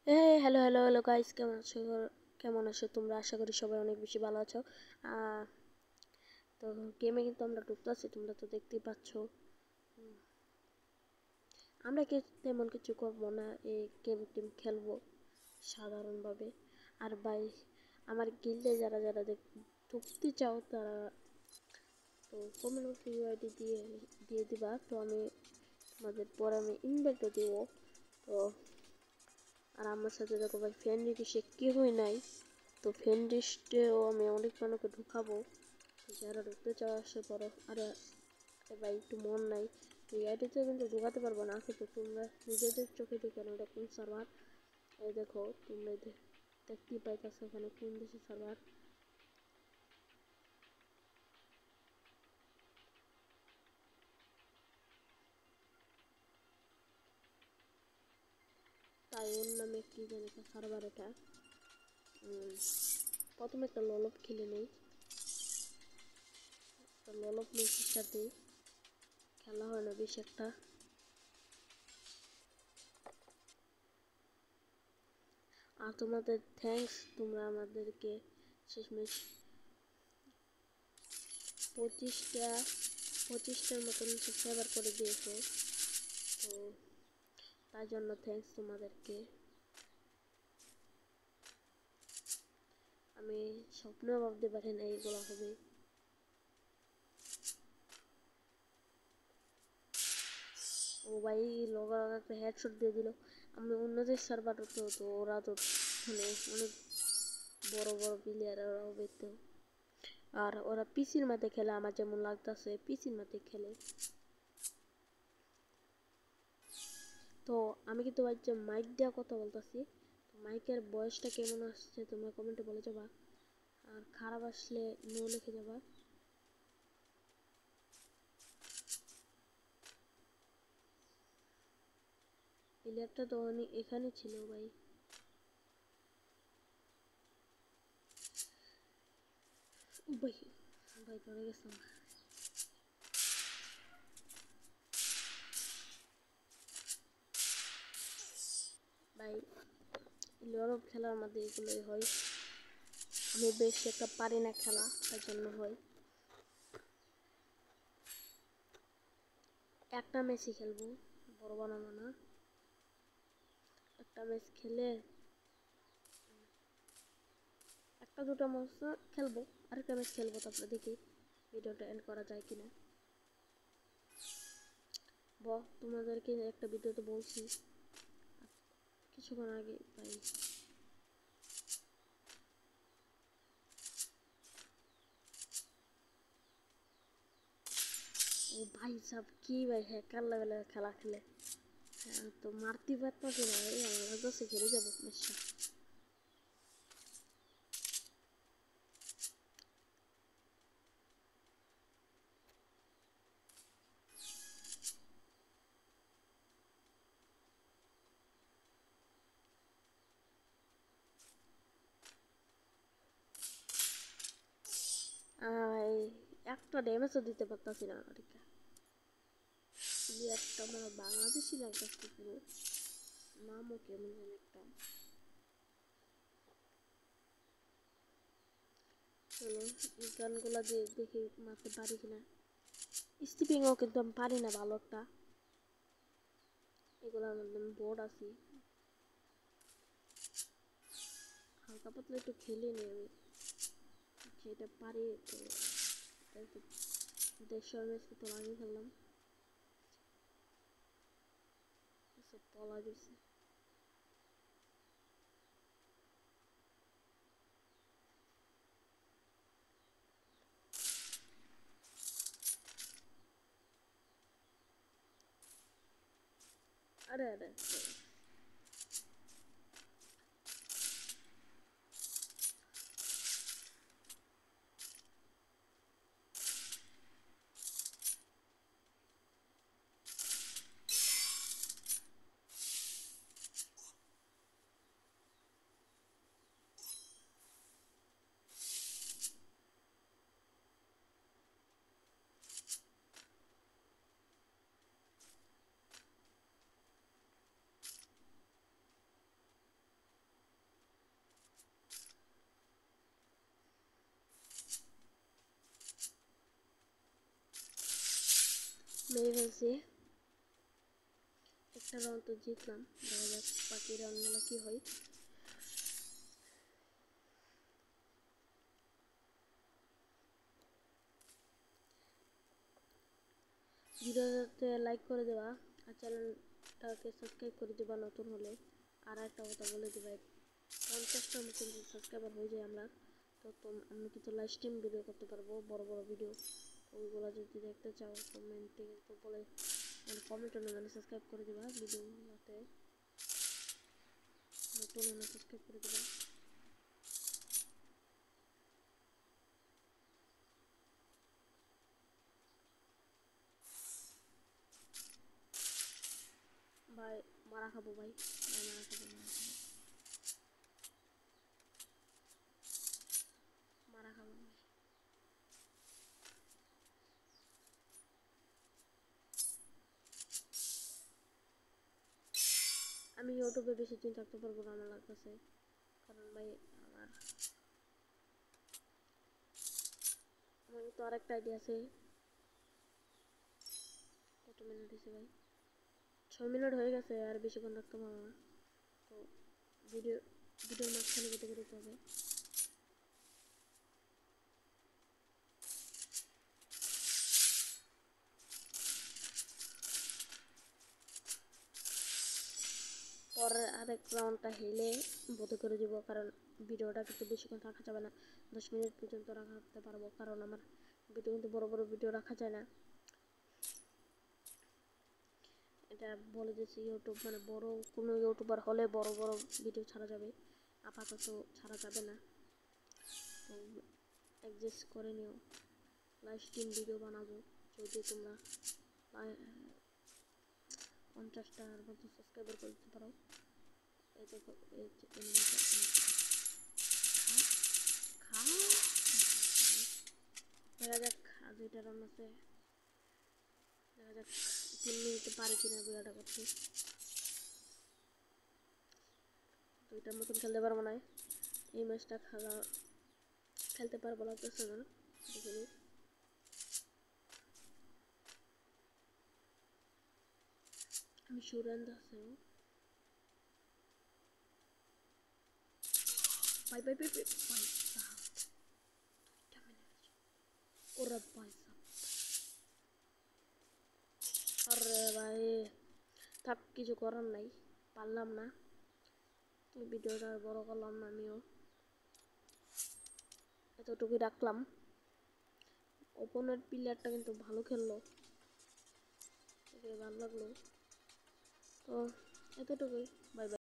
Hello hello hello guys, কেমন আছো তোমরা? আশা করি সবাই অনেক বেশি ভালো আছো। আহ, তো গেমে কিন্তু আমরা ঢুকতেছি, তোমরা তো দেখতেই পাচ্ছ। আমরা তেমন কিছু করবো না, এই গেম টেম খেলবো সাধারণভাবে। আর ভাই, আমার গিল্ডে যারা যারা ঢুকতে চাও তারা তো কমেন্ট বক্সে ইউআইডি দিয়ে দিবা। তো আমি তোমাদের পরে আমি ইনভাইটও দিব। তো আর আমার সাথে দেখো ভাই, ফ্রেন্ড রিকোয়েস্টে কেউই নাই। তো ফ্রেন্ড লিস্টেও আমি অনেক মানুষকে ঢুকাবো, যারা ঢুকতে চাও আসে পড়ো। আরে ভাই, একটু মন নাই, তুই আইডিতে কিন্তু ঢুকাতে পারবো না। আসো তো, তোমরা নিজেদের চোখে দেখে না এটা কোন সার্ভার। এই দেখো, তোমরা দেখতেই পাইতেছো এখানে কোন দেশের সার্ভার। তাই ওর নামে কি জানি একটা সার্ভার এটা। প্রথমে একটা ললপ খেলে নেই, একটা ললপ মেসির সাথে খেলা হয় না বেশ একটা। আর তোমাদের থ্যাঙ্কস, তোমরা আমাদেরকে শেষমেশ পঁচিশটার মতন সাবস্ক্রাইবার করে দিয়েছো। তো তার জন্য থ্যাঙ্কস তোমাদেরকে। আমি স্বপ্নেও ভাবতে পারি না এইগুলো হবে। ও ভাই, লগা একটা হেডশট দিয়ে দিল। আমি অন্যদের সার্ভার তো ওরা তো মানে অনেক বড় বড় প্লেয়ার, ওরাও বেরতো। আর ওরা পিসির মাঠে খেলে, আমার যেমন লাগতেছে পিসির মাঠে খেলে। তো আমি কিন্তু ভাই যে মাইক দেওয়া কথা বলতেছি, মাইকের বয়সটা কেমন আসছে তোমরা কমেন্টে বলে যাবা। আর খারাপ আসলে নো লিখে যাবা। প্লেয়ারটা তো এখানে ছিল ভাই। ভাই ভাই পড়ে গেছিলাম ভাই। লড়ব খেলার মধ্যে এগুলোই হয়, আমি বেশি একটা পারি না খেলা, তার জন্য হয়। একটা ম্যাচই খেলবো, বড় বানাবো না। একটা ম্যাচ খেলে একটা দুটো ম্যাচ খেলবো, আরেকটা ম্যাচ খেলবো, তারপরে দেখি ভিডিওটা এন্ড করা যায় কিনা। তোমাদেরকে একটা ভিডিওতে বলছি কিছুক্ষণ আগে ভাই। ও ভাই সাব কি ভাই, হ্যাকার লেভেলে খেলা খেলে। হ্যাঁ, তো মারতে পারতাছি না ভাই, আমার কাছে খেলে যাবো ম্যাচটা। ভাই, একটা ড্যামেজও দিতে পারতাছি না। একটা আমার বাংলাদেশি লাগতেছে পুরো, নামও কেমন যেন একটা। চলো এই গানগুলা দিয়ে দেখি মারতে পারি কিনা। স্কিপিংও কিন্তু আমি পারি না ভালো একটা, এগুলোর মধ্যে আমি বোর্ড আছি। হালকা পাতলা একটু খেলে নি আমি, যেটা পারি। তো 150 ম্যাচ তো আগে খেললাম, পলা গেছে। আরে আরে মেরে ফেলছি। একটা রাউন্ড তো জিতলাম, দেখা যাক বাকি রাউন্ডগুলো কি হয়। ভিডিওতে লাইক করে দেওয়া আর চ্যানেলটাকে সাবস্ক্রাইব করে দেবা নতুন হলে। আর একটা কথা বলে দিবা, 50টার মতন যদি সাবস্ক্রাইবার হয়ে যায় আমরা, তো আমি কিন্তু লাইভ স্ট্রিম ভিডিও করতে পারবো, বড় বড় ভিডিও। ওইগুলো যদি দেখতে চাও কমেন্টে কিন্তু বলে, মানে কমেন্ট মানে সাবস্ক্রাইব করে দেবা, ভিডিওতে নতুন হলে সাবস্ক্রাইব করে দেবা। ভাই মারা খাবো, ভাই ভাই মারা খাবো, মারা খাবো ভাই। আমি ইউটিউবে বেশি দিন থাকতে পারবো না আমার লাগতেছে, কারণ ভাই আমার তো আরেকটা আইডিয়া আছে। কত মিনিট হয়েছে ভাই? 6 মিনিট হয়ে গেছে, আর বেশিক্ষণ রাখতে পারবো না। তো ভিডিওর মাঝখানে কেটে কেটে দিতে হবে। পরে আরেক রাউন্ডটা হেলে বন্ধ করে দিব, কারণ ভিডিওটা কিন্তু বেশিক্ষণ রাখা যাবে না, 10 মিনিট পর্যন্ত রাখতে পারবো, কারণ আমার ভিডিও কিন্তু বড় বড় ভিডিও রাখা যায় না। এটা বলে দিয়েছি, ইউটিউব মানে বড় কোনো ইউটিউবার হলে বড় বড় ভিডিও ছাড়া যাবে, আপাতত ছাড়া যাবে না। তো অ্যাডজাস্ট করে নিও। লাইভ স্ট্রিম ভিডিও বানাবো যদি তোমরা 50টার মতো সাবস্ক্রাইবার করে দিতে পারো। এই দেখো এই দেখা যাক আজ এটা রান আছে, দেখা যাক 3 মিনিটে পারি কিনা বিয়াটা করছি। 2টার মতন খেলতে পারবো না, এই ম্যাচটা খেলতে পারবো লাগতেছে না, দেখিনি। আমি সুরেন্দ আছে ভাই ভাই ভাই ভাই ভাই সাহাব, 2টা মিনিট ওরা ভাই সাহাব। আরে ভাই থাক, কিছু করার নাই, পারলাম না। এই ভিডিওটা আর বড় করলাম না, আমিও এতটুকুই রাখলাম। ওপেনের প্লেয়ারটা কিন্তু ভালো খেললো, ভালো লাগলো। তো এতটুকুই, বাই বাই।